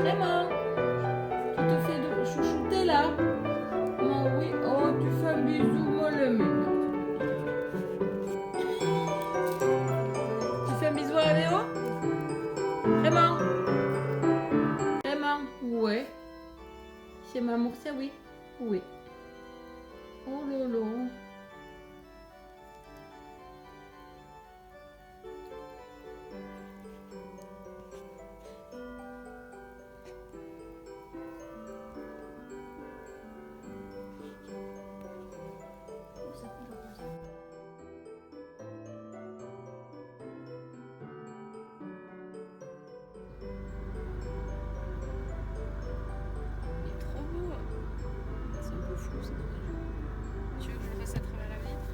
Vraiment? Tu te fais de chouchouter là? Oh oui, oh tu fais un bisou, mon ami. Tu fais un bisou à Léo? Vraiment? Vraiment? Ouais. C'est ma amour, ça oui? Oui. Oh lolo. Il est trop beau. C'est un peu flou, c'est dommage. Tu veux que je le fasse à travers la vitre?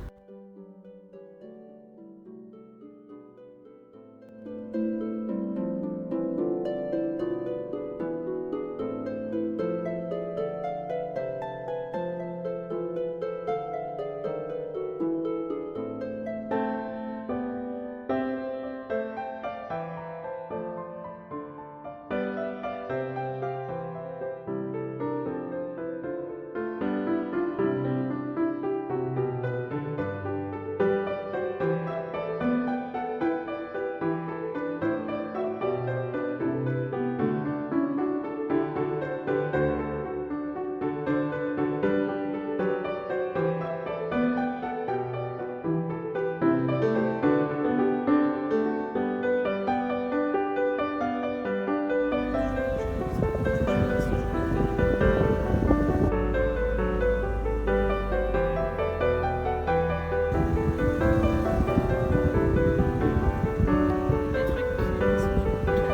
Des trucs pour faire un bisou, je vais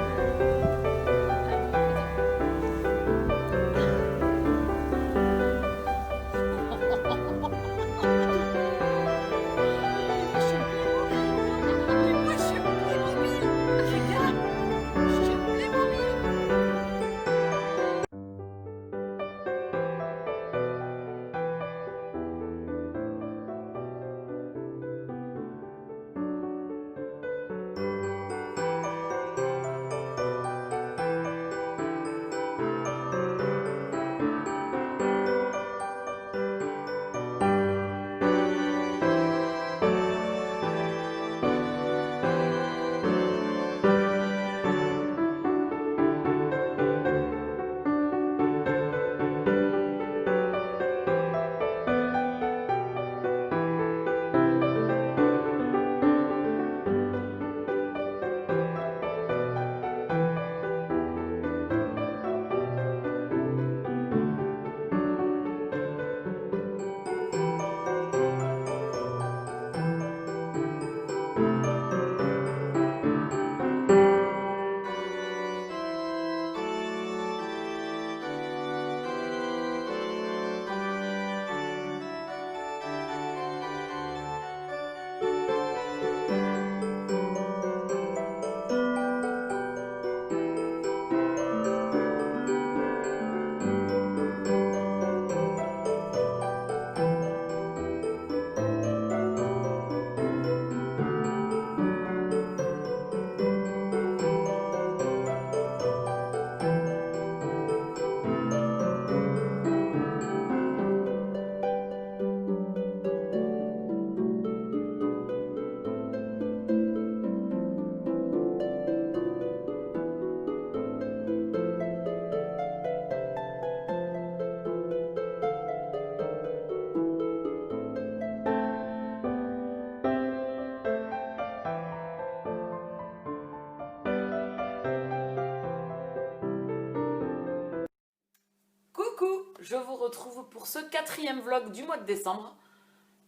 Coucou, je vous retrouve pour ce quatrième vlog du mois de décembre.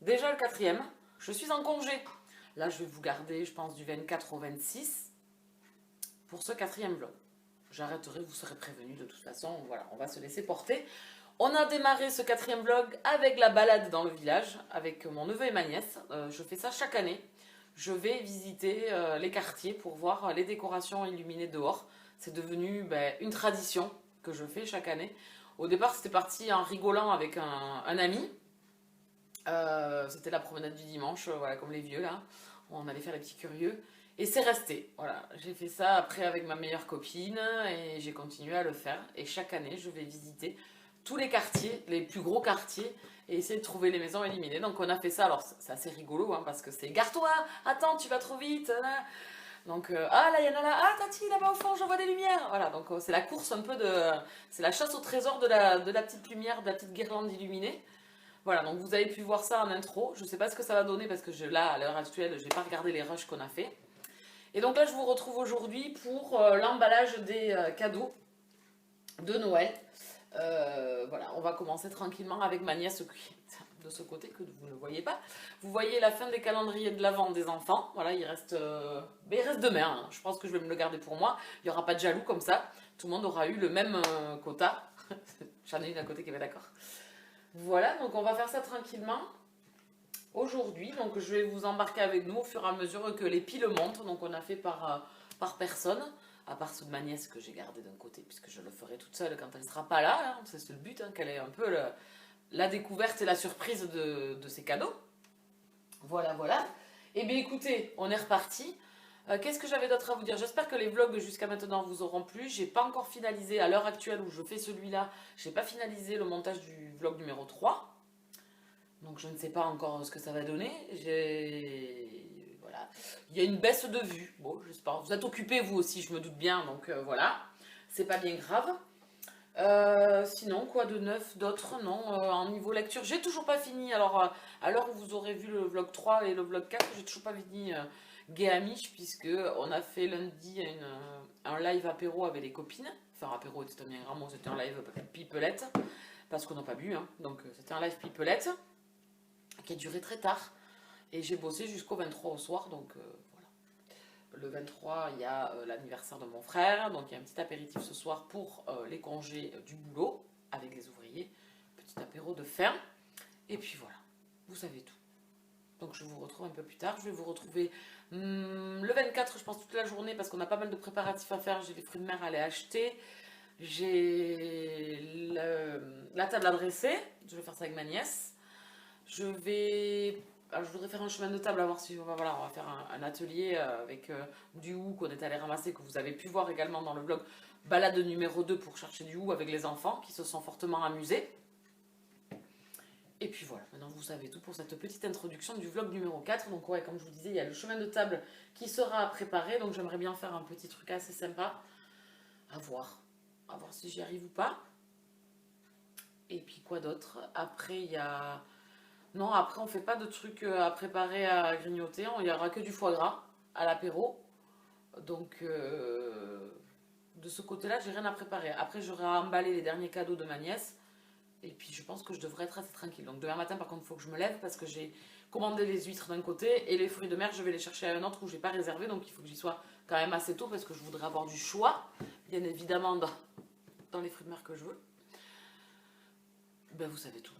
Déjà le quatrième, je suis en congé. Là je vais vous garder, je pense, du 24 au 26 pour ce quatrième vlog. J'arrêterai, vous serez prévenus de toute façon, voilà, on va se laisser porter. On a démarré ce quatrième vlog avec la balade dans le village, avec mon neveu et ma nièce. Je fais ça chaque année. Je vais visiter les quartiers pour voir les décorations illuminées dehors. C'est devenu une tradition que je fais chaque année. Au départ, c'était parti en rigolant avec un ami. C'était la promenade du dimanche, voilà, comme les vieux là. On allait faire les petits curieux. Et c'est resté. Voilà, j'ai fait ça après avec ma meilleure copine et j'ai continué à le faire. Et chaque année, je vais visiter tous les quartiers, les plus gros quartiers, et essayer de trouver les maisons éliminées. Donc on a fait ça. Alors c'est assez rigolo hein, parce que c'est gare-toi, attends, tu vas trop vite. Hein. Donc ah là, il y en a là, ah Tati, là-bas au fond, je vois des lumières. Voilà, donc c'est la course un peu de. C'est la chasse au trésor de la petite lumière, de la petite guirlande illuminée. Voilà, donc vous avez pu voir ça en intro. Je ne sais pas ce que ça va donner parce que là, à l'heure actuelle, je n'ai pas regardé les rushs qu'on a fait. Et donc là, je vous retrouve aujourd'hui pour l'emballage des cadeaux de Noël. Voilà, on va commencer tranquillement avec ma nièce qui est de ce côté que vous ne voyez pas. Vous voyez la fin des calendriers de l'Avent des enfants. Voilà, il reste demain. Hein. Je pense que je vais me le garder pour moi. Il n'y aura pas de jaloux comme ça. Tout le monde aura eu le même quota. J'en ai une à côté qui va d'accord. Voilà, donc on va faire ça tranquillement. Aujourd'hui, donc je vais vous embarquer avec nous au fur et à mesure que les piles montent. Donc on a fait par personne, à part ceux de ma nièce que j'ai gardé d'un côté, puisque je le ferai toute seule quand elle ne sera pas là. Hein. C'est le but, hein, qu'elle ait un peu la découverte et la surprise de ses cadeaux. Voilà, voilà. Et bien écoutez, on est reparti. Qu'est-ce que j'avais d'autre à vous dire? J'espère que les vlogs jusqu'à maintenant vous auront plu. J'ai pas encore finalisé, à l'heure actuelle où je fais celui-là, j'ai pas finalisé le montage du vlog numéro 3. Donc je ne sais pas encore ce que ça va donner. Voilà. Il y a une baisse de vue. Bon, j'espère. Vous êtes occupés vous aussi, je me doute bien. Donc voilà. C'est pas bien grave. Sinon, quoi de neuf d'autre? Non, en niveau lecture, j'ai toujours pas fini. Alors, à l'heure où vous aurez vu le vlog 3 et le vlog 4, j'ai toujours pas fini Gay Amish, puisque on a fait lundi un live apéro avec les copines. Enfin, apéro, c'était un bien grand mot, c'était un live pipelette, parce qu'on n'a pas bu. Hein. Donc, c'était un live pipelette qui a duré très tard. Et j'ai bossé jusqu'au 23 au soir, donc voilà. Le 23, il y a l'anniversaire de mon frère, donc il y a un petit apéritif ce soir pour les congés du boulot avec les ouvriers. Petit apéro de fin. Et puis voilà, vous savez tout. Donc je vous retrouve un peu plus tard. Je vais vous retrouver le 24, je pense, toute la journée, parce qu'on a pas mal de préparatifs à faire. J'ai les fruits de mer à aller acheter. J'ai la table à dresser. Je vais faire ça avec ma nièce. Alors, je voudrais faire un chemin de table, à voir si on va faire un atelier avec du hou qu'on est allé ramasser, que vous avez pu voir également dans le vlog balade numéro 2 pour chercher du hou avec les enfants qui se sont fortement amusés. Et puis voilà, maintenant vous savez tout pour cette petite introduction du vlog numéro 4. Donc ouais, comme je vous disais, il y a le chemin de table qui sera préparé, donc j'aimerais bien faire un petit truc assez sympa. À voir si j'y arrive ou pas. Et puis quoi d'autre? Après il y a... Non, après on fait pas de trucs à préparer, à grignoter, il n'y aura que du foie gras à l'apéro. Donc de ce côté-là, j'ai rien à préparer. Après j'aurai à emballer les derniers cadeaux de ma nièce. Et puis je pense que je devrais être assez tranquille. Donc demain matin par contre il faut que je me lève parce que j'ai commandé les huîtres d'un côté et les fruits de mer je vais les chercher à un autre où j'ai pas réservé. Donc il faut que j'y sois quand même assez tôt parce que je voudrais avoir du choix, bien évidemment dans les fruits de mer que je veux. Ben vous savez tout.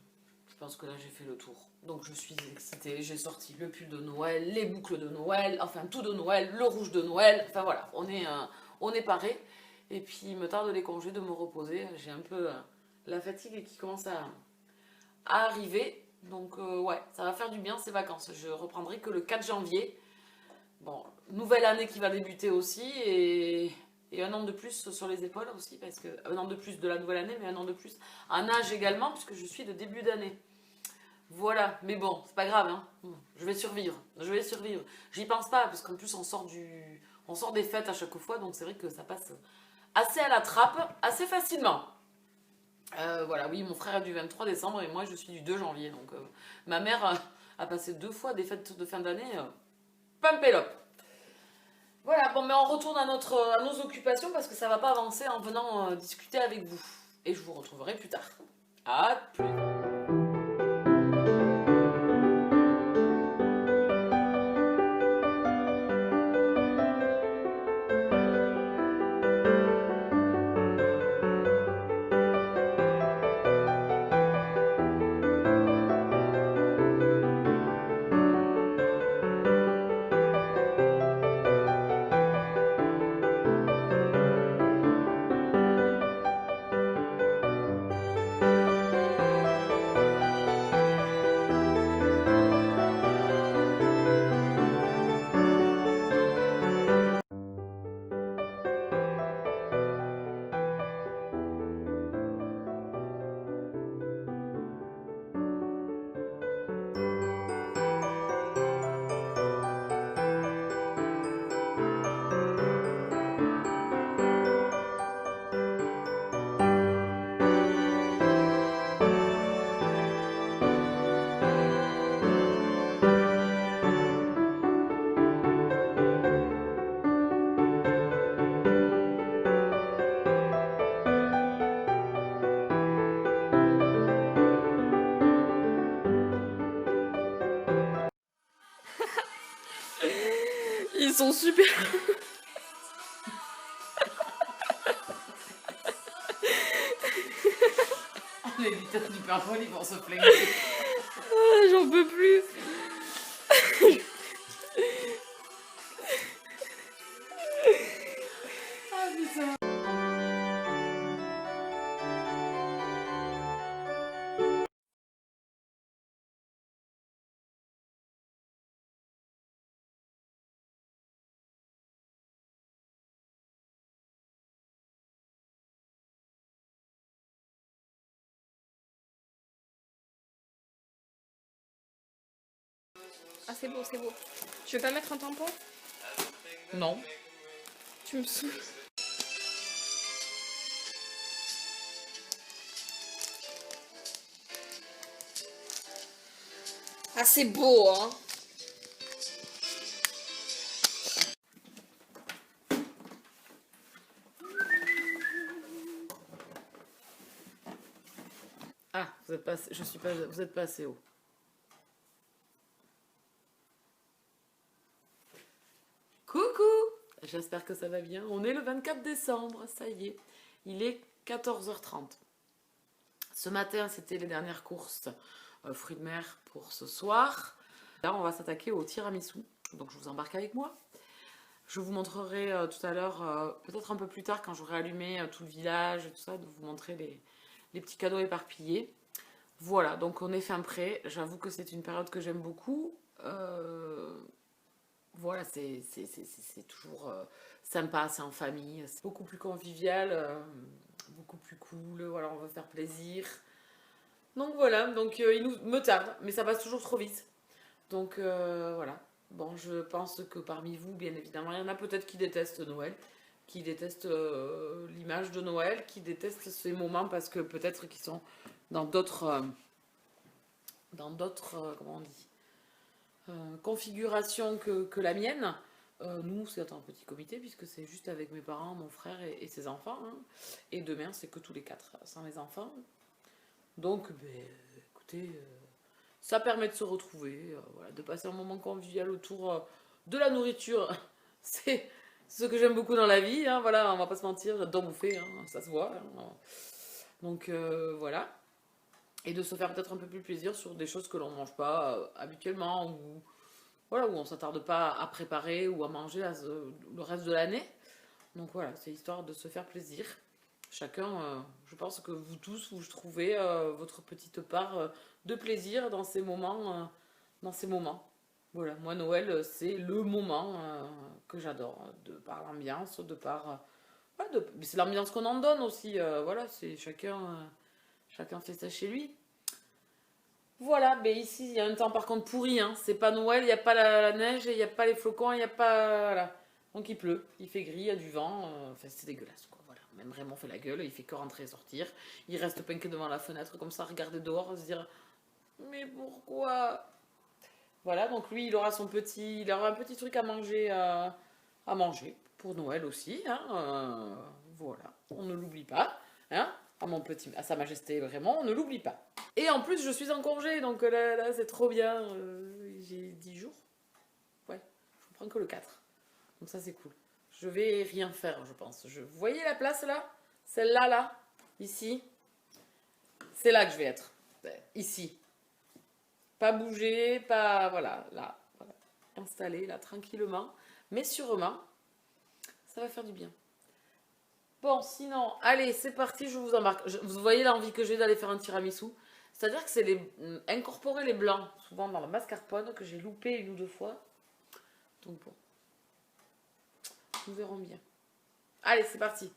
Je pense que là j'ai fait le tour. Donc je suis excitée, j'ai sorti le pull de Noël, les boucles de Noël, enfin tout de Noël, le rouge de Noël. Enfin voilà, on est paré. Et puis il me tarde les congés de me reposer. J'ai un peu... la fatigue qui commence à arriver. Donc ouais, ça va faire du bien ces vacances. Je reprendrai que le 4 janvier. Bon, nouvelle année qui va débuter aussi. Et un an de plus sur les épaules aussi. Parce que un an de plus de la nouvelle année, mais un an de plus en âge également, puisque je suis de début d'année. Voilà, mais bon, c'est pas grave. Hein. Je vais survivre. J'y pense pas, parce qu'en plus on sort des fêtes à chaque fois. Donc c'est vrai que ça passe assez à la trappe, assez facilement. Voilà, oui, mon frère est du 23 décembre et moi je suis du 2 janvier. Donc ma mère a passé 2 fois des fêtes de fin d'année. Pumpelope. Voilà, bon, mais on retourne à nos occupations parce que ça va pas avancer en venant discuter avec vous. Et je vous retrouverai plus tard. À plus. sont super. Les vitesses du Père Noël, ils vont se flinguer. Ah, j'en peux plus. Ah putain. Ah, c'est beau, c'est beau. Tu veux pas mettre un tampon? Non. Tu me saoules. Ah, c'est beau, hein. Ah, vous êtes pas, je suis pas, vous êtes pas assez haut. Coucou! J'espère que ça va bien. On est le 24 décembre, ça y est. Il est 14h30. Ce matin, c'était les dernières courses fruits de mer pour ce soir. Là, on va s'attaquer au tiramisu. Donc, je vous embarque avec moi. Je vous montrerai tout à l'heure, peut-être un peu plus tard, quand j'aurai allumé tout le village et tout ça, de vous montrer les petits cadeaux éparpillés. Voilà, donc on est fin prêt. J'avoue que c'est une période que j'aime beaucoup. Voilà, c'est toujours sympa, c'est en famille. C'est beaucoup plus convivial, beaucoup plus cool. Voilà, on veut faire plaisir. Donc voilà, donc me tarde, mais ça passe toujours trop vite. Donc voilà. Bon, je pense que parmi vous, bien évidemment, il y en a peut-être qui détestent Noël, qui détestent l'image de Noël, qui détestent ces moments parce que peut-être qu'ils sont dans d'autres, comment on dit, configurations que la mienne. Nous, c'est un petit comité puisque c'est juste avec mes parents, mon frère et ses enfants. Hein. Et demain, c'est que tous les quatre, sans les enfants. Donc, ben, écoutez, ça permet de se retrouver, voilà, de passer un moment convivial autour de la nourriture. C'est ce que j'aime beaucoup dans la vie, hein, voilà, on va pas se mentir, j'adore bouffer, hein, ça se voit. Hein. Donc voilà. Et de se faire peut-être un peu plus plaisir sur des choses que l'on ne mange pas habituellement, ou voilà, où on ne s'attarde pas à préparer ou à manger le reste de l'année. Donc voilà, c'est histoire de se faire plaisir. Chacun, je pense que vous tous, vous trouvez votre petite part de plaisir dans ces moments. Voilà, moi Noël, c'est le moment que j'adore, de par l'ambiance, de par... ouais, c'est l'ambiance qu'on en donne aussi, voilà, c'est chacun fait ça chez lui. Voilà, mais ici, il y a un temps par contre pourri, hein. C'est pas Noël, il n'y a pas la neige, il n'y a pas les flocons, il n'y a pas... Voilà. Donc il pleut, il fait gris, il y a du vent, enfin c'est dégueulasse quoi, voilà. Même Raymond fait la gueule, il fait que rentrer et sortir. Il reste pinqué devant la fenêtre comme ça, regarder dehors, se dire « Mais pourquoi ?» Voilà, donc lui, il aura un petit truc à manger pour Noël aussi, hein. Voilà, on ne l'oublie pas, hein. À Sa Majesté Raymond, on ne l'oublie pas. Et en plus, je suis en congé, donc là c'est trop bien. J'ai 10 jours. Ouais, je prends que le 4. Donc ça, c'est cool. Je vais rien faire, je pense. Vous voyez la place, là? Celle-là, là? Ici? C'est là que je vais être. Ici. Pas bouger, pas... Voilà, là. Voilà. Installé, là, tranquillement. Mais sûrement, ça va faire du bien. Bon, sinon, allez, c'est parti, je vous embarque. Vous voyez l'envie que j'ai d'aller faire un tiramisu? C'est-à-dire que c'est incorporer les blancs, souvent dans la mascarpone, que j'ai loupé une ou deux fois. Donc bon, nous verrons bien. Allez, c'est parti.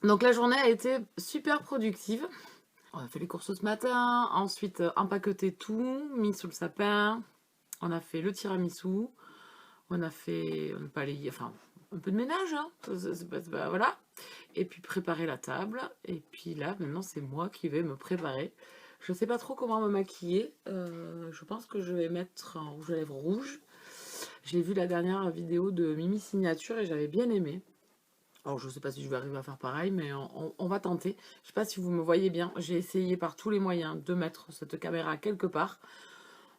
Donc la journée a été super productive. On a fait les courses ce matin, ensuite empaqueté tout, mis sous le sapin. On a fait le tiramisu, on a fait enfin, un peu de ménage, hein, voilà. Et puis préparer la table. Et puis là, maintenant, c'est moi qui vais me préparer. Je ne sais pas trop comment me maquiller. Je pense que je vais mettre un rouge à lèvres rouge. J'ai vu la dernière vidéo de Mimi Signature et j'avais bien aimé. Alors, je ne sais pas si je vais arriver à faire pareil, mais on va tenter. Je ne sais pas si vous me voyez bien. J'ai essayé par tous les moyens de mettre cette caméra quelque part.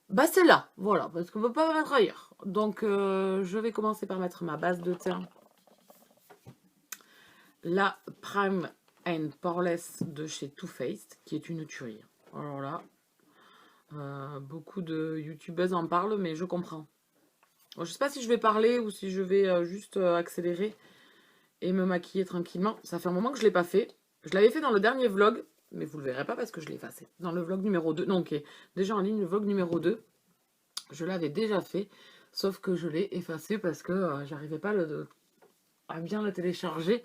Bah, c'est là, voilà, parce qu'on ne peut pas la mettre ailleurs. Donc, je vais commencer par mettre ma base de teint. La Prime and Poreless de chez Too Faced, qui est une tuerie. Alors là, beaucoup de youtubeuses en parlent, mais je comprends. Je ne sais pas si je vais parler ou si je vais juste accélérer et me maquiller tranquillement. Ça fait un moment que je ne l'ai pas fait. Je l'avais fait dans le dernier vlog, mais vous ne le verrez pas parce que je l'ai effacé. Dans le vlog numéro 2, non, qui est déjà en ligne, le vlog numéro 2, je l'avais déjà fait, sauf que je l'ai effacé parce que j'arrivais pas à bien le télécharger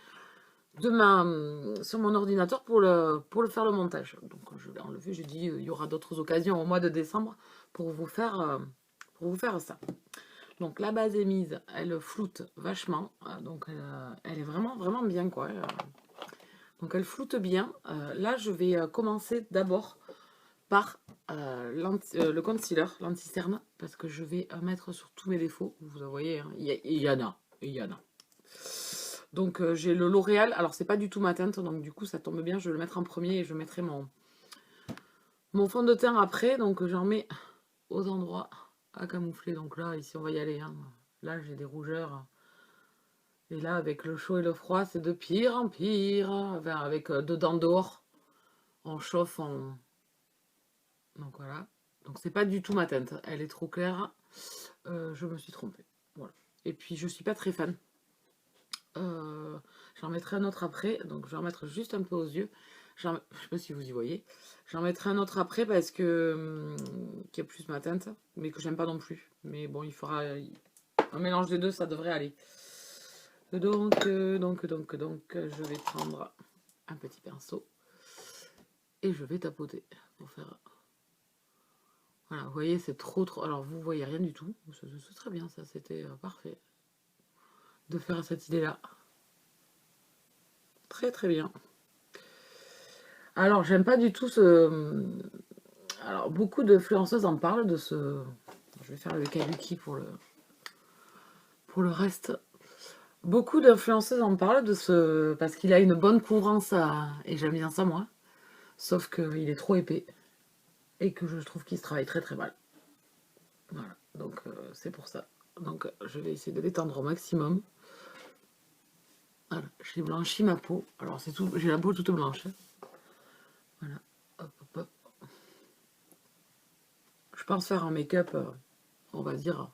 sur mon ordinateur pour faire le montage. Donc je l'ai enlevé, j'ai dit il y aura d'autres occasions au mois de décembre pour vous faire ça. Donc la base est mise, elle floute vachement, donc elle est vraiment vraiment bien quoi. Donc elle floute bien. Là je vais commencer d'abord par le concealer, l'anti-cerne, parce que je vais mettre sur tous mes défauts. Vous voyez, hein, il y en a. Donc j'ai le L'Oréal, alors c'est pas du tout ma teinte, donc du coup ça tombe bien, je vais le mettre en premier et je mettrai mon fond de teint après. Donc j'en mets aux endroits à camoufler. Donc là, ici on va y aller, hein. Là j'ai des rougeurs. Et là avec le chaud et le froid, c'est de pire en pire. Enfin, avec dedans dehors, on chauffe, donc voilà. Donc c'est pas du tout ma teinte, elle est trop claire. Je me suis trompée. Voilà. Et puis je suis pas très fan. J'en mettrai un autre après, donc je vais en mettre juste un peu aux yeux. Je sais pas si vous y voyez. J'en mettrai un autre après parce que qui est plus ma teinte, mais que j'aime pas non plus. Mais bon, il fera un mélange des deux, ça devrait aller. Donc, je vais prendre un petit pinceau et je vais tapoter pour faire. Voilà, vous voyez, c'est trop. Alors vous voyez rien du tout. C'est très bien, ça, c'était parfait de faire cette idée-là. Très très bien. Alors, j'aime pas du tout ce... Alors, beaucoup d'influenceuses en parlent de ce... Je vais faire le kabuki pour le reste. Beaucoup d'influenceuses en parlent de ce... Parce qu'il a une bonne couvrance et j'aime bien ça, moi. Sauf qu'il est trop épais. Et que je trouve qu'il se travaille très très mal. Voilà, donc c'est pour ça. Donc, je vais essayer de l'étendre au maximum. Voilà, j'ai blanchi ma peau. Alors c'est tout, j'ai la peau toute blanche. Voilà, hop, hop, hop. Je pense faire un make-up, on va dire.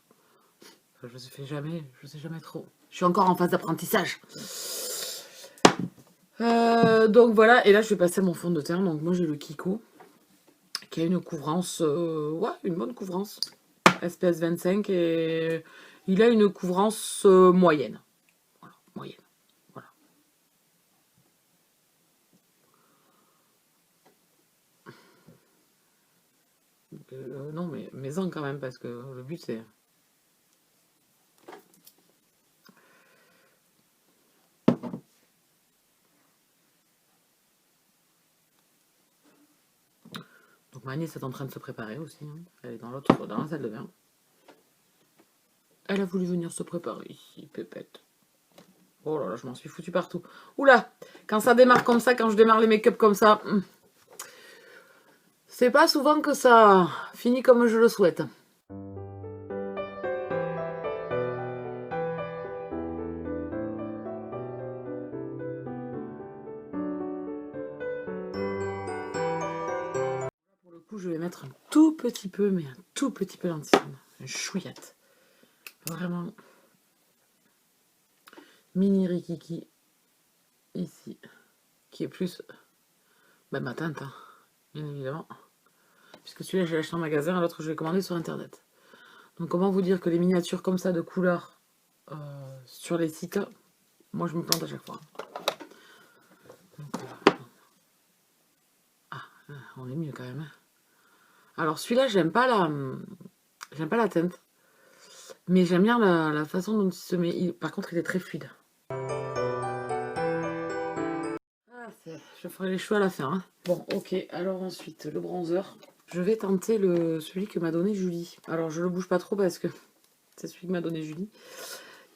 Je ne sais jamais trop. Je suis encore en phase d'apprentissage. Donc voilà, et là je vais passer mon fond de teint. Donc moi j'ai le Kiko, qui a une couvrance, ouais, une bonne couvrance. SPS 25 et il a une couvrance moyenne. Voilà, moyenne. Non, mais mets-en quand même, parce que le but c'est... Donc ma nièce est en train de se préparer aussi, hein. Elle est dans la salle de bain. Elle a voulu venir se préparer ici, pépette. Oh là là, je m'en suis foutu partout. Oula, quand ça démarre comme ça, quand je démarre les make-up comme ça... C'est pas souvent que ça finit comme je le souhaite. Pour le coup, je vais mettre un tout petit peu, mais un tout petit peu d'anti-cerne. Un chouillette. Vraiment. Mini Rikiki. Ici. Qui est plus... Ben, ma teinte, hein, bien évidemment. Puisque celui-là, je l'ai acheté en magasin, et l'autre, je l'ai commandé sur Internet. Donc, comment vous dire que les miniatures comme ça, de couleurs, sur les sites, moi, je me plante à chaque fois. Donc, ah, on est mieux quand même. Alors celui-là, j'aime pas la teinte. Mais j'aime bien la façon dont il se met. Par contre, il est très fluide. Je ferai les choix à la fin. Hein. Bon, ok. Alors ensuite, le bronzer. Je vais tenter celui que m'a donné Julie. Alors, je le bouge pas trop parce que c'est celui que m'a donné Julie.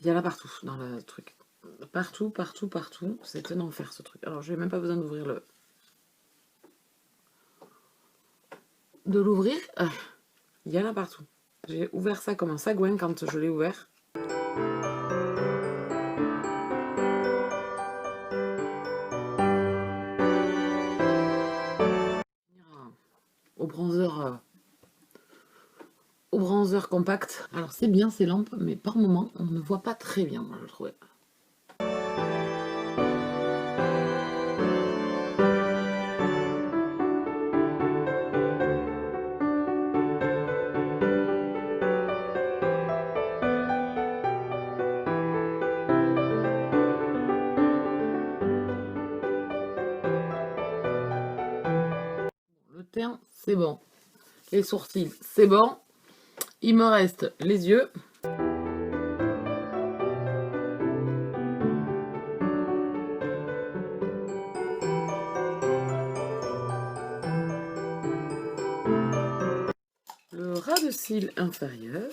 Il y en a partout dans le truc. Partout, partout, partout. C'est un enfer ce truc. Alors, je n'ai même pas besoin d'ouvrir de l'ouvrir. Il y en a partout. J'ai ouvert ça comme un sagouin quand je l'ai ouvert. Au bronzer compact. Alors c'est bien ces lampes, mais par moment on ne voit pas très bien, moi je trouvais. Le teint, c'est bon. Les sourcils, c'est bon. Il me reste les yeux. Le ras de cils inférieur.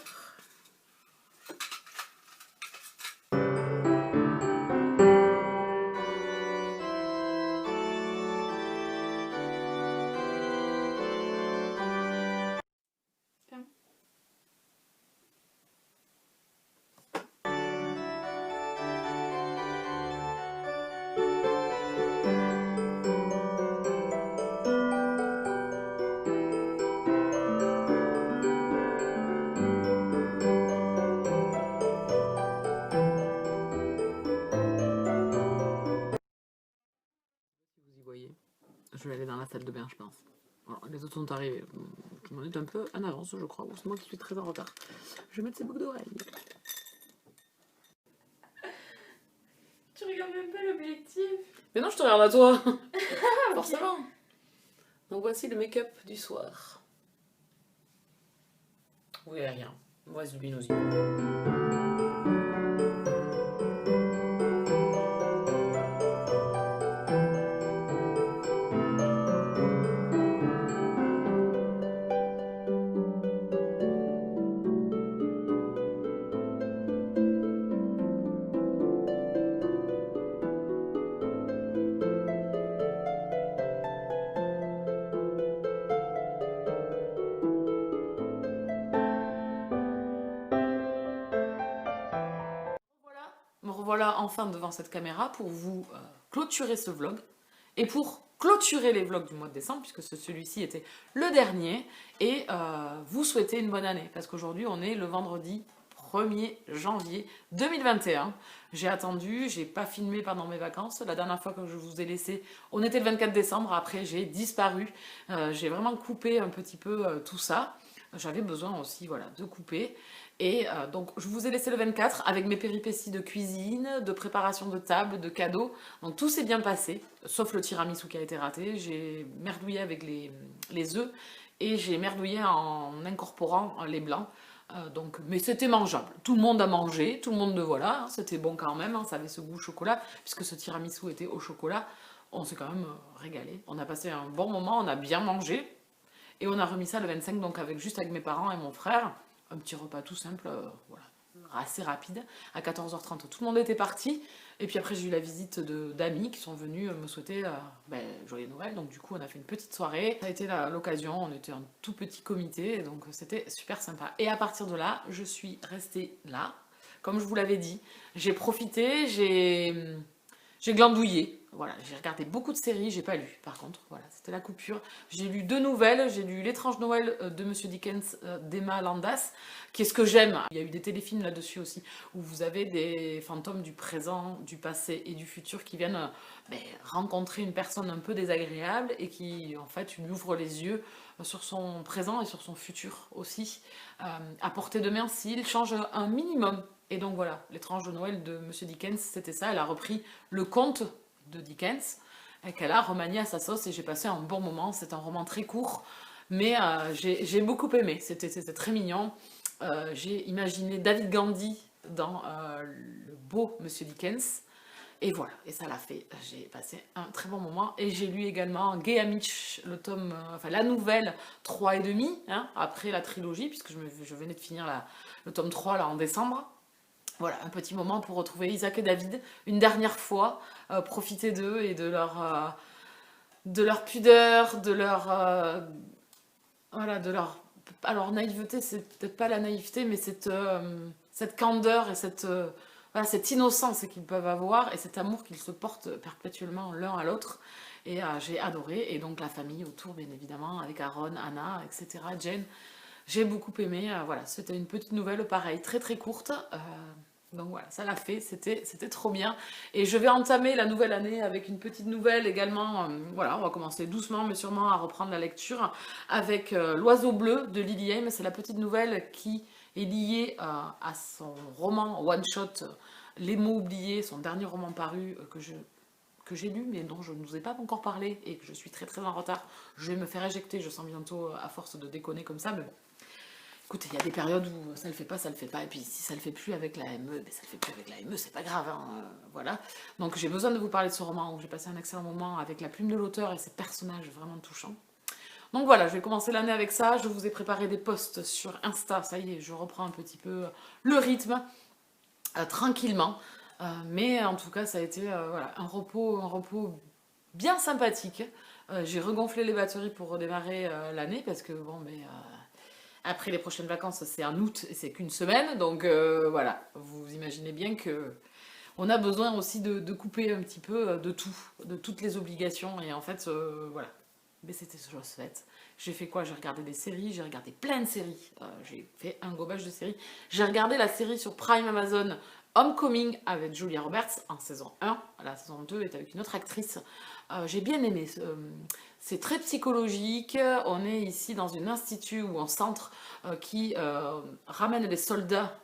Je vais aller dans la salle de bain, je pense. Alors, les autres sont arrivés. Je m'en ai un peu en avance, je crois. Ou c'est moi qui suis très en retard. Je vais mettre ces boucles d'oreilles. Tu regardes même pas l'objectif. Mais non, je te regarde à toi. Forcément. Donc voici le make-up du soir. Vous voyez rien. Voici lui nos yeux. Me revoilà enfin devant cette caméra pour vous clôturer ce vlog et pour clôturer les vlogs du mois de décembre puisque celui-ci était le dernier et vous souhaiter une bonne année parce qu'aujourd'hui on est le vendredi 1er janvier 2021. J'ai attendu, j'ai pas filmé pendant mes vacances. La dernière fois que je vous ai laissé, on était le 24 décembre, après j'ai disparu. J'ai vraiment coupé un petit peu tout ça. J'avais besoin aussi voilà, de couper. Et donc je vous ai laissé le 24 avec mes péripéties de cuisine, de préparation de table, de cadeaux. Donc tout s'est bien passé, sauf le tiramisu qui a été raté. J'ai merdouillé avec les œufs et j'ai merdouillé en incorporant les blancs. Mais c'était mangeable. Tout le monde a mangé, tout le monde voilà, hein, c'était bon quand même, hein, ça avait ce goût chocolat, puisque ce tiramisu était au chocolat. On s'est quand même régalé. On a passé un bon moment, on a bien mangé. Et on a remis ça le 25, donc juste avec mes parents et mon frère. Un petit repas tout simple, voilà, assez rapide. À 14h30, tout le monde était parti. Et puis après, j'ai eu la visite d'amis qui sont venus me souhaiter joyeux Noël. Donc du coup, on a fait une petite soirée. Ça a été l'occasion, on était un tout petit comité, donc c'était super sympa. Et à partir de là, je suis restée là. Comme je vous l'avais dit, j'ai profité, j'ai glandouillé. Voilà, j'ai regardé beaucoup de séries, j'ai pas lu par contre, voilà, c'était la coupure. J'ai lu 2 nouvelles, j'ai lu L'étrange Noël de Monsieur Dickens d'Emma Landas, qui est ce que j'aime. Il y a eu des téléfilms là-dessus aussi, où vous avez des fantômes du présent, du passé et du futur qui viennent rencontrer une personne un peu désagréable et qui en fait lui ouvre les yeux sur son présent et sur son futur aussi, à portée de main s'il change un minimum. Et donc voilà, L'étrange Noël de Monsieur Dickens, c'était ça, elle a repris le conte de Dickens et qu'elle a remanié à sa sauce et j'ai passé un bon moment. C'est un roman très court, mais j'ai beaucoup aimé. C'était très mignon. J'ai imaginé David Gandhi dans le beau Monsieur Dickens. Et voilà, et ça l'a fait. J'ai passé un très bon moment. Et j'ai lu également Gay Amish, le tome, enfin la nouvelle 3 et demi, hein, après la trilogie, puisque je venais de finir le tome 3 là en décembre. Voilà, un petit moment pour retrouver Isaac et David une dernière fois, profiter d'eux et de leur pudeur, voilà, de leur... Alors naïveté, c'est peut-être pas la naïveté, mais cette candeur et voilà, cette innocence qu'ils peuvent avoir et cet amour qu'ils se portent perpétuellement l'un à l'autre. Et j'ai adoré. Et donc la famille autour, bien évidemment, avec Aaron, Anna, etc., Jane. J'ai beaucoup aimé. Voilà, c'était une petite nouvelle, pareil, très très courte. Donc voilà, ça l'a fait, c'était trop bien. Et je vais entamer la nouvelle année avec une petite nouvelle également. Voilà, on va commencer doucement mais sûrement à reprendre la lecture avec L'Oiseau bleu de Lily Haim. C'est la petite nouvelle qui est liée à son roman one-shot Les mots oubliés, son dernier roman paru que j'ai lu mais dont je ne vous ai pas encore parlé et que je suis très très en retard. Je vais me faire éjecter, je sens bientôt à force de déconner comme ça, mais bon. Écoutez, il y a des périodes où ça le fait pas, et puis si ça le fait plus avec la ME, ben ça le fait plus avec la ME, c'est pas grave, hein, voilà. Donc j'ai besoin de vous parler de ce roman où j'ai passé un excellent moment avec la plume de l'auteur et ses personnages vraiment touchants. Donc voilà, je vais commencer l'année avec ça, je vous ai préparé des posts sur Insta, ça y est, je reprends un petit peu le rythme, tranquillement, mais en tout cas ça a été voilà, un repos bien sympathique. J'ai regonflé les batteries pour redémarrer l'année parce que bon, mais... Après les prochaines vacances, c'est en août et c'est qu'une semaine, donc voilà, vous imaginez bien que on a besoin aussi de couper un petit peu de tout, de toutes les obligations, et en fait, voilà. Mais c'était chose faite. J'ai fait quoi? J'ai regardé des séries, j'ai regardé plein de séries, j'ai fait un gobage de séries. J'ai regardé la série sur Prime Amazon Homecoming avec Julia Roberts en saison 1, la saison 2 est avec une autre actrice. J'ai bien aimé. C'est très psychologique. On est ici dans un institut ou un centre qui ramène les soldats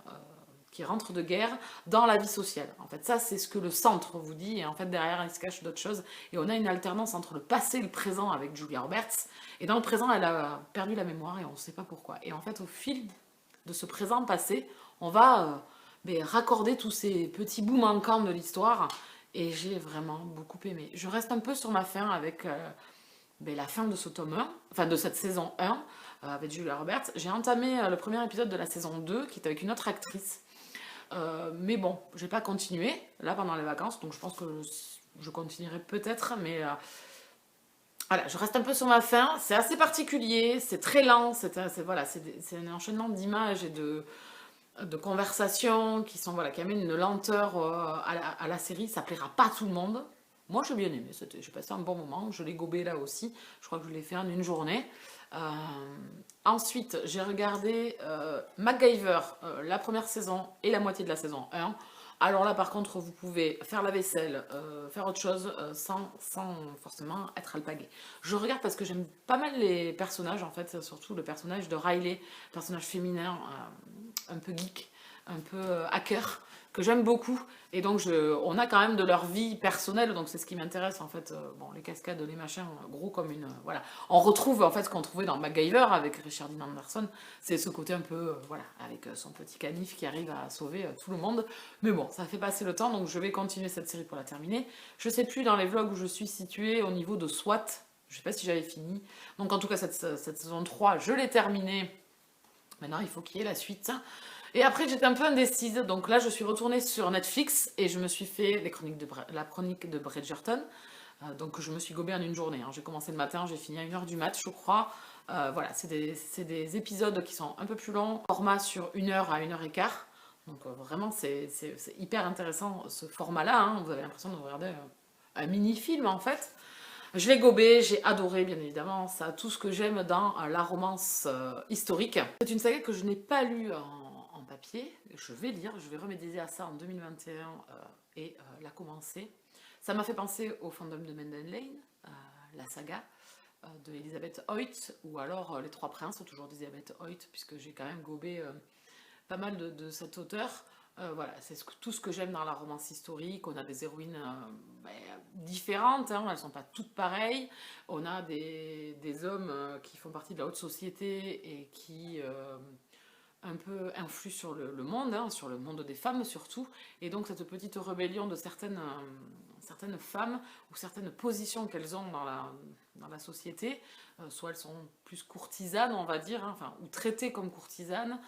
qui rentrent de guerre dans la vie sociale. En fait, ça, c'est ce que le centre vous dit. Et en fait, derrière, il se cache d'autres choses. Et on a une alternance entre le passé et le présent avec Julia Roberts. Et dans le présent, elle a perdu la mémoire et on ne sait pas pourquoi. Et en fait, au fil de ce présent-passé, on va raccorder tous ces petits bouts manquants de l'histoire. Et j'ai vraiment beaucoup aimé. Je reste un peu sur ma faim avec la fin de ce tome 1, enfin de cette saison 1 avec Julia Roberts. J'ai entamé le premier épisode de la saison 2 qui est avec une autre actrice. Mais bon, j'ai pas continué là pendant les vacances, donc je pense que je continuerai peut-être, mais voilà, je reste un peu sur ma faim. C'est assez particulier, c'est très lent, c'est un enchaînement d'images et de conversations qui amènent une lenteur à la série. Ça plaira pas à tout le monde. Moi, j'ai bien aimé. J'ai passé un bon moment. Je l'ai gobé là aussi. Je crois que je l'ai fait en une journée. Ensuite, j'ai regardé MacGyver, la première saison et la moitié de la saison 1. Alors là, par contre, vous pouvez faire la vaisselle, faire autre chose sans forcément être alpagué. Je regarde parce que j'aime pas mal les personnages, en fait, surtout le personnage de Riley, personnage féminin un peu geek, un peu hacker, que j'aime beaucoup. Et donc, on a quand même de leur vie personnelle, donc c'est ce qui m'intéresse, en fait. Bon, les cascades, les machins, gros comme une... voilà. On retrouve, en fait, ce qu'on trouvait dans MacGyver avec Richard Dean Anderson. C'est ce côté un peu, voilà, avec son petit canif qui arrive à sauver tout le monde. Mais bon, ça fait passer le temps, donc je vais continuer cette série pour la terminer. Je sais plus dans les vlogs où je suis située au niveau de SWAT. Je sais pas si j'avais fini. Donc, en tout cas, cette saison 3, je l'ai terminée. Maintenant, il faut qu'il y ait la suite. Et après, j'étais un peu indécise. Donc là, je suis retournée sur Netflix et je me suis fait la chronique de Bridgerton. Donc je me suis gobée en une journée. Hein. J'ai commencé le matin, j'ai fini à 1h du mat, je crois. Voilà, c'est des épisodes qui sont un peu plus longs. Format sur 1h à 1h15. Donc vraiment, c'est hyper intéressant ce format-là. Hein. Vous avez l'impression de regarder un mini-film en fait. Je l'ai gobé, j'ai adoré bien évidemment, ça a tout ce que j'aime dans la romance historique. C'est une saga que je n'ai pas lue en papier, je vais lire, je vais remédier à ça en 2021 et la commencer. Ça m'a fait penser au fandom de Menden Lane, la saga de Elizabeth Hoyt, ou alors Les Trois Princes, toujours d'Elizabeth Hoyt, puisque j'ai quand même gobé pas mal de cet auteur. Voilà, c'est tout ce que j'aime dans la romance historique. On a des héroïnes différentes, hein, elles ne sont pas toutes pareilles. On a des hommes qui font partie de la haute société et qui un peu influent sur le monde, hein, sur le monde des femmes surtout. Et donc cette petite rébellion de certaines femmes ou certaines positions qu'elles ont dans la société, soit elles sont plus courtisanes, on va dire, hein, enfin, ou traitées comme courtisanes,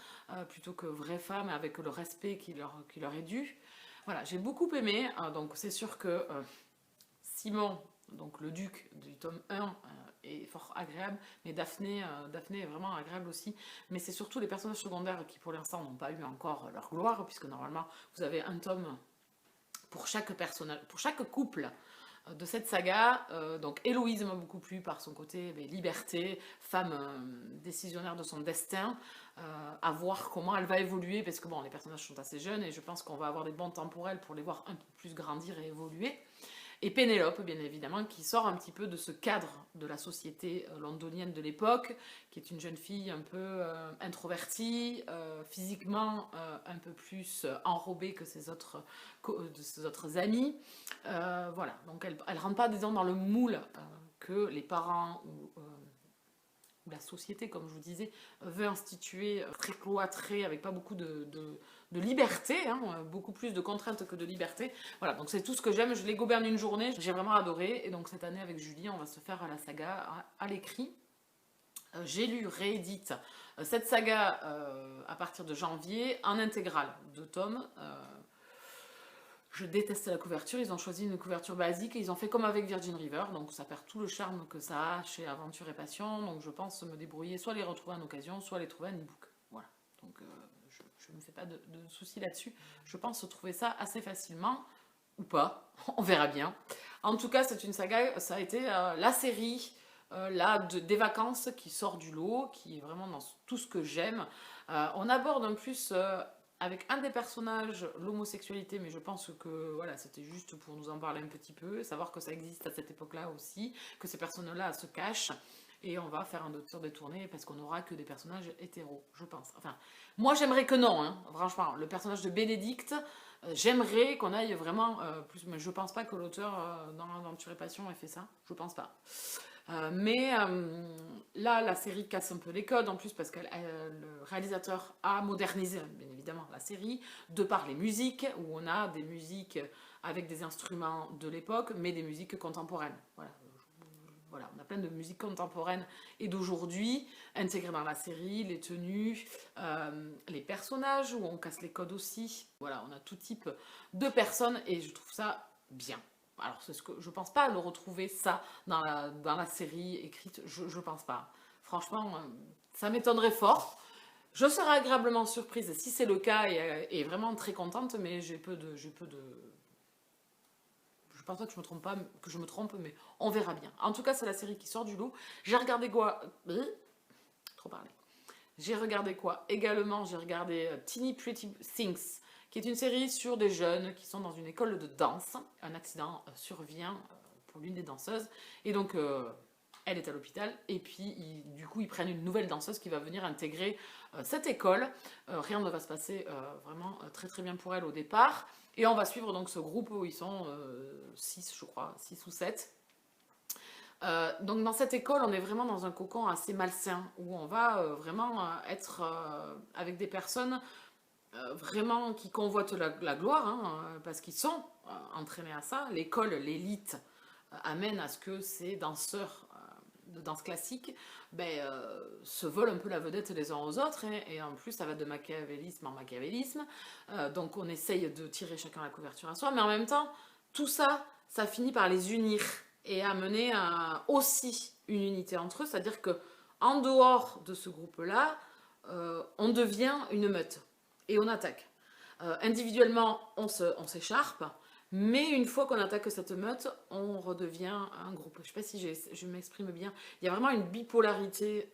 plutôt que vraies femmes avec le respect qui leur est dû. Voilà, j'ai beaucoup aimé, donc c'est sûr que Simon, donc le duc du tome 1, est fort agréable, mais Daphné est vraiment agréable aussi. Mais c'est surtout les personnages secondaires qui pour l'instant n'ont pas eu encore leur gloire, puisque normalement vous avez un tome pour chaque personnage, pour chaque couple de cette saga. Donc Héloïse m'a beaucoup plu par son côté liberté, femme décisionnaire de son destin, à voir comment elle va évoluer, parce que bon, les personnages sont assez jeunes et je pense qu'on va avoir des bons temporels pour les voir un peu plus grandir et évoluer. Et Pénélope, bien évidemment, qui sort un petit peu de ce cadre de la société londonienne de l'époque, qui est une jeune fille un peu introvertie, physiquement un peu plus enrobée que ses autres amis. Voilà, donc elle ne rentre pas, disons, dans le moule que les parents ou la société, comme je vous disais, veut instituer, très cloîtrée, avec pas beaucoup de liberté, hein, beaucoup plus de contraintes que de liberté. Voilà, donc c'est tout ce que j'aime, je l'ai gobé en une journée, j'ai vraiment adoré, et donc cette année avec Julie, on va se faire la saga à l'écrit. J'ai lu, réédite cette saga à partir de janvier, en intégrale, 2 tomes. Je déteste la couverture, ils ont choisi une couverture basique et ils ont fait comme avec Virgin River, donc ça perd tout le charme que ça a chez Aventure et Passion, donc je pense me débrouiller, soit les retrouver en occasion, soit les trouver en e-book. Voilà, donc je ne me fais pas de soucis là-dessus, je pense trouver ça assez facilement, ou pas, on verra bien. En tout cas, c'est une saga, ça a été la série des vacances qui sort du lot, qui est vraiment dans tout ce que j'aime. On aborde en plus... avec un des personnages, l'homosexualité, mais je pense que voilà, c'était juste pour nous en parler un petit peu, savoir que ça existe à cette époque-là aussi, que ces personnes-là se cachent, et on va faire un docteur détourné parce qu'on n'aura que des personnages hétéros, je pense. Enfin, moi j'aimerais que non, hein, franchement, le personnage de Bénédicte, j'aimerais qu'on aille vraiment plus, mais je pense pas que l'auteur dans Aventure et Passion ait fait ça, je pense pas. Mais là, la série casse un peu les codes, en plus parce que le réalisateur a modernisé, bien évidemment, la série, de par les musiques, où on a des musiques avec des instruments de l'époque, mais des musiques contemporaines. Voilà, on a plein de musiques contemporaines et d'aujourd'hui, intégrées dans la série, les tenues, les personnages, où on casse les codes aussi. Voilà, on a tout type de personnes, et je trouve ça bien. Alors, c'est ce que je pense pas le retrouver ça dans la série écrite, je pense pas. Franchement, ça m'étonnerait fort. Je serai agréablement surprise si c'est le cas et vraiment très contente, mais j'ai peu de... Je pense pas que je me trompe, mais on verra bien. En tout cas, c'est la série qui sort du lot. J'ai regardé quoi... Trop parlé. J'ai regardé quoi également, j'ai regardé Teeny Pretty Things, qui est une série sur des jeunes qui sont dans une école de danse. Un accident survient pour l'une des danseuses, et donc elle est à l'hôpital, et puis du coup ils prennent une nouvelle danseuse qui va venir intégrer cette école. Rien ne va se passer vraiment très très bien pour elle au départ, et on va suivre donc ce groupe où ils sont 6, je crois, 6 ou 7. Donc dans cette école, on est vraiment dans un cocon assez malsain, où on va vraiment être avec des personnes vraiment qui convoitent la gloire, hein, parce qu'ils sont entraînés à ça. L'école, l'élite, amène à ce que ces danseurs de danse classique se volent un peu la vedette les uns aux autres, et en plus ça va de machiavélisme en machiavélisme. Donc on essaye de tirer chacun la couverture à soi, mais en même temps, tout ça, ça finit par les unir et amener aussi une unité entre eux, c'est-à-dire que en dehors de ce groupe-là, on devient une meute. Et on attaque. Individuellement, on s'écharpe, mais une fois qu'on attaque cette meute, on redevient un groupe. Je ne sais pas si je m'exprime bien. Il y a vraiment une bipolarité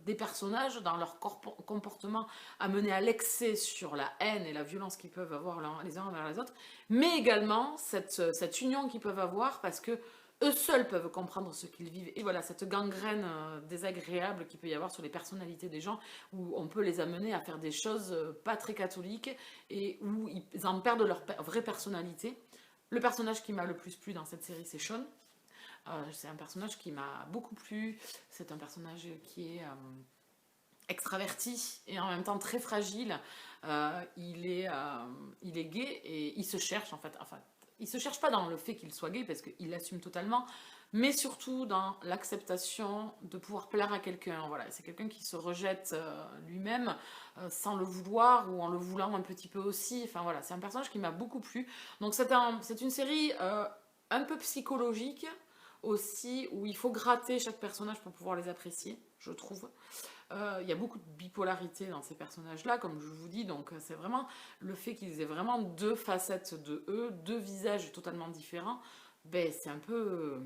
des personnages dans leur comportement amené à l'excès sur la haine et la violence qu'ils peuvent avoir les uns envers les autres, mais également cette union qu'ils peuvent avoir, parce que eux seuls peuvent comprendre ce qu'ils vivent. Et voilà, cette gangrène désagréable qu'il peut y avoir sur les personnalités des gens, où on peut les amener à faire des choses pas très catholiques, et où ils en perdent leur vraie personnalité. Le personnage qui m'a le plus plu dans cette série, c'est Sean. C'est un personnage qui m'a beaucoup plu. C'est un personnage qui est extraverti et en même temps très fragile. Il est gay et il se cherche en fait. Enfin, il se cherche pas dans le fait qu'il soit gay parce qu'il l'assume totalement, mais surtout dans l'acceptation de pouvoir plaire à quelqu'un. Voilà, c'est quelqu'un qui se rejette lui-même sans le vouloir ou en le voulant un petit peu aussi. Enfin voilà, c'est un personnage qui m'a beaucoup plu. Donc c'est une série un peu psychologique aussi, où il faut gratter chaque personnage pour pouvoir les apprécier, je trouve. Il y a beaucoup de bipolarité dans ces personnages-là, comme je vous dis, donc c'est vraiment le fait qu'ils aient vraiment deux facettes de eux, deux visages totalement différents, ben, c'est un peu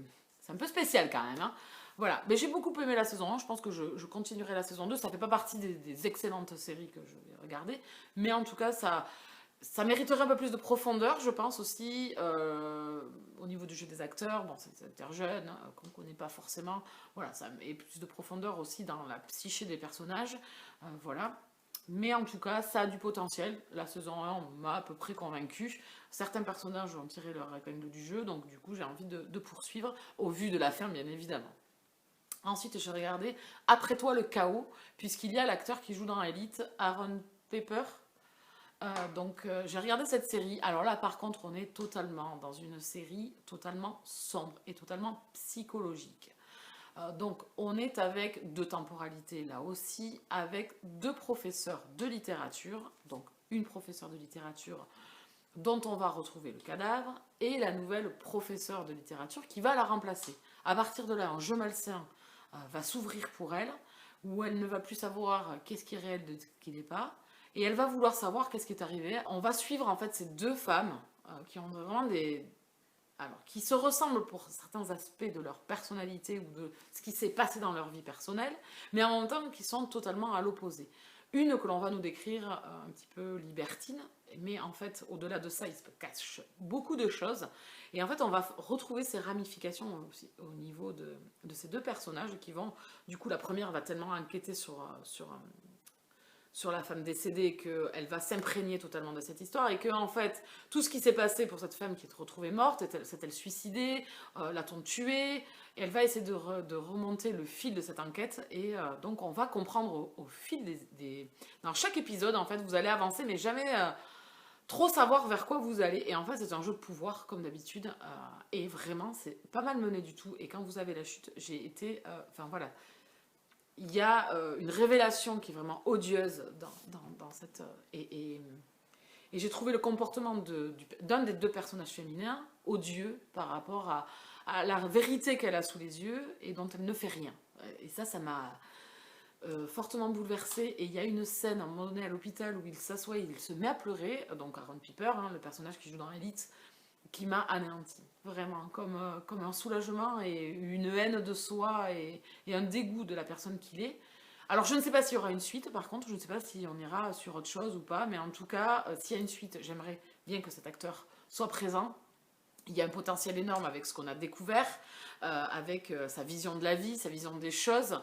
spécial quand même. Hein. Voilà, mais j'ai beaucoup aimé la saison 1, je pense que je continuerai la saison 2, ça fait pas partie des excellentes séries que je vais regarder, mais en tout cas ça mériterait un peu plus de profondeur, je pense aussi, au niveau du jeu des acteurs. Bon, c'est des acteurs jeunes, hein, qu'on ne connaît pas forcément. Voilà, ça met plus de profondeur aussi dans la psyché des personnages. Voilà. Mais en tout cas, ça a du potentiel. La saison 1 m'a à peu près convaincue. Certains personnages ont tiré leur épingle du jeu, donc du coup, j'ai envie de poursuivre, au vu de la fin, bien évidemment. Ensuite, j'ai regardé Après toi, le chaos, puisqu'il y a l'acteur qui joue dans Elite, Aaron Pepper. Donc j'ai regardé cette série. Alors là par contre on est totalement dans une série totalement sombre et totalement psychologique. Donc on est avec deux temporalités là aussi, avec deux professeurs de littérature, donc une professeure de littérature dont on va retrouver le cadavre et la nouvelle professeure de littérature qui va la remplacer. À partir de là un jeu malsain va s'ouvrir pour elle, où elle ne va plus savoir qu'est-ce qui est réel de ce qui n'est pas. Et elle va vouloir savoir qu'est-ce qui est arrivé. On va suivre en fait ces deux femmes qui ont vraiment qui se ressemblent pour certains aspects de leur personnalité ou de ce qui s'est passé dans leur vie personnelle, mais en même temps qui sont totalement à l'opposé. Une que l'on va nous décrire un petit peu libertine, mais en fait au-delà de ça il se cache beaucoup de choses. Et en fait on va retrouver ces ramifications aussi au niveau de ces deux personnages qui vont, du coup la première va tellement enquêter sur la femme décédée, qu'elle va s'imprégner totalement de cette histoire, et que en fait, tout ce qui s'est passé pour cette femme qui est retrouvée morte, s'est-elle suicidée, l'a-t-on tuée, et elle va essayer de remonter le fil de cette enquête, et donc on va comprendre au fil Dans chaque épisode, en fait, vous allez avancer, mais jamais trop savoir vers quoi vous allez, et en fait, c'est un jeu de pouvoir, comme d'habitude, et vraiment, c'est pas mal mené du tout, et quand vous avez la chute, j'ai été... Enfin, voilà... Il y a une révélation qui est vraiment odieuse dans cette... Et j'ai trouvé le comportement d'un des deux personnages féminins odieux par rapport à la vérité qu'elle a sous les yeux et dont elle ne fait rien. Et ça m'a fortement bouleversée. Et il y a une scène à un moment donné à l'hôpital où il s'assoit et il se met à pleurer. Donc Aaron Piper, hein, le personnage qui joue dans Elite, qui m'a anéanti, vraiment, comme un soulagement et une haine de soi et un dégoût de la personne qu'il est. Alors je ne sais pas s'il y aura une suite, par contre, je ne sais pas si on ira sur autre chose ou pas, mais en tout cas, s'il y a une suite, j'aimerais bien que cet acteur soit présent. Il y a un potentiel énorme avec ce qu'on a découvert, avec sa vision de la vie, sa vision des choses.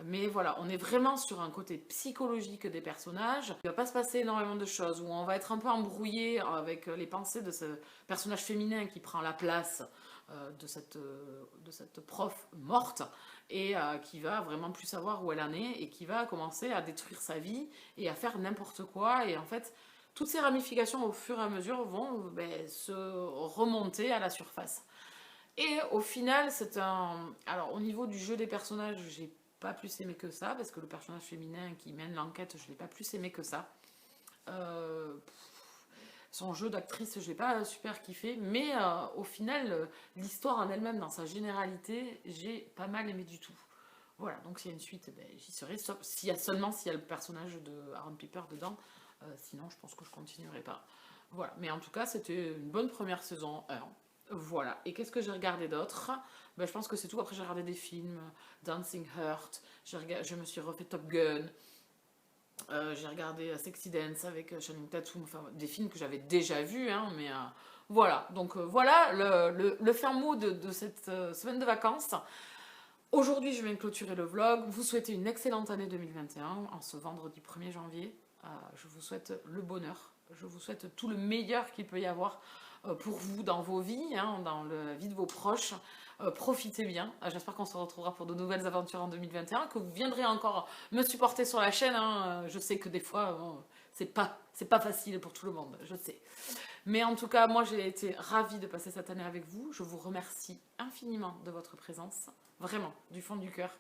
Mais voilà, on est vraiment sur un côté psychologique des personnages. Il ne va pas se passer énormément de choses, où on va être un peu embrouillé avec les pensées de ce personnage féminin qui prend la place de cette prof morte, et qui va vraiment plus savoir où elle en est, et qui va commencer à détruire sa vie, et à faire n'importe quoi, et en fait... Toutes ces ramifications, au fur et à mesure, vont se remonter à la surface. Et au final, c'est un... Alors, au niveau du jeu des personnages, j'ai pas plus aimé que ça, parce que le personnage féminin qui mène l'enquête, je l'ai pas plus aimé que ça. Son jeu d'actrice, je l'ai pas super kiffé, mais au final, l'histoire en elle-même, dans sa généralité, j'ai pas mal aimé du tout. Voilà, donc s'il y a une suite, j'y serai, sauf s'il y a le personnage de Aaron Piper dedans. Sinon, je pense que je continuerai pas. Voilà, mais en tout cas, c'était une bonne première saison 1. Voilà, et qu'est-ce que j'ai regardé d'autre? Je pense que c'est tout. Après, j'ai regardé des films, Dancing Heart, je me suis refait Top Gun, j'ai regardé Sexy Dance avec Channing Tatum, enfin, des films que j'avais déjà vus, hein, mais Voilà, donc voilà le fin mot de cette semaine de vacances. Aujourd'hui, je viens de clôturer le vlog. Vous souhaitez une excellente année 2021 en ce vendredi 1er janvier. Je vous souhaite le bonheur. Je vous souhaite tout le meilleur qu'il peut y avoir pour vous dans vos vies, hein, dans la vie de vos proches. Profitez bien. J'espère qu'on se retrouvera pour de nouvelles aventures en 2021, que vous viendrez encore me supporter sur la chaîne. Hein. Je sais que des fois, bon, c'est pas facile pour tout le monde, je sais. Mais en tout cas, moi, j'ai été ravie de passer cette année avec vous. Je vous remercie infiniment de votre présence, vraiment, du fond du cœur,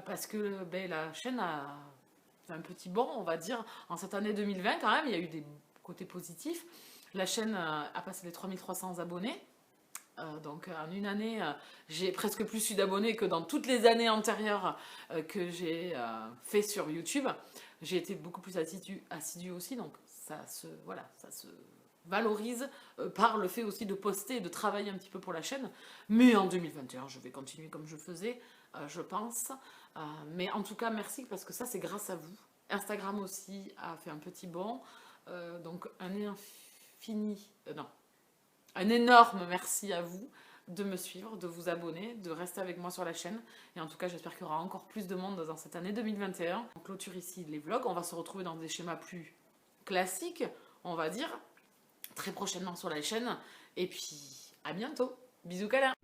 parce que la chaîne a fait un petit bond, on va dire, en cette année 2020 quand même. Il y a eu des côtés positifs. La chaîne a passé les 3300 abonnés. Donc en une année, j'ai presque plus eu d'abonnés que dans toutes les années antérieures que j'ai fait sur YouTube. J'ai été beaucoup plus assidue aussi, donc ça se valorise par le fait aussi de poster et de travailler un petit peu pour la chaîne. Mais en 2021, je vais continuer comme je faisais, je pense. Mais en tout cas, merci parce que ça, c'est grâce à vous. Instagram aussi a fait un petit bond. Donc un énorme merci à vous de me suivre, de vous abonner, de rester avec moi sur la chaîne. Et en tout cas, j'espère qu'il y aura encore plus de monde dans cette année 2021. On clôture ici les vlogs. On va se retrouver dans des schémas plus classiques, on va dire, très prochainement sur la chaîne. Et puis, à bientôt. Bisous câlins.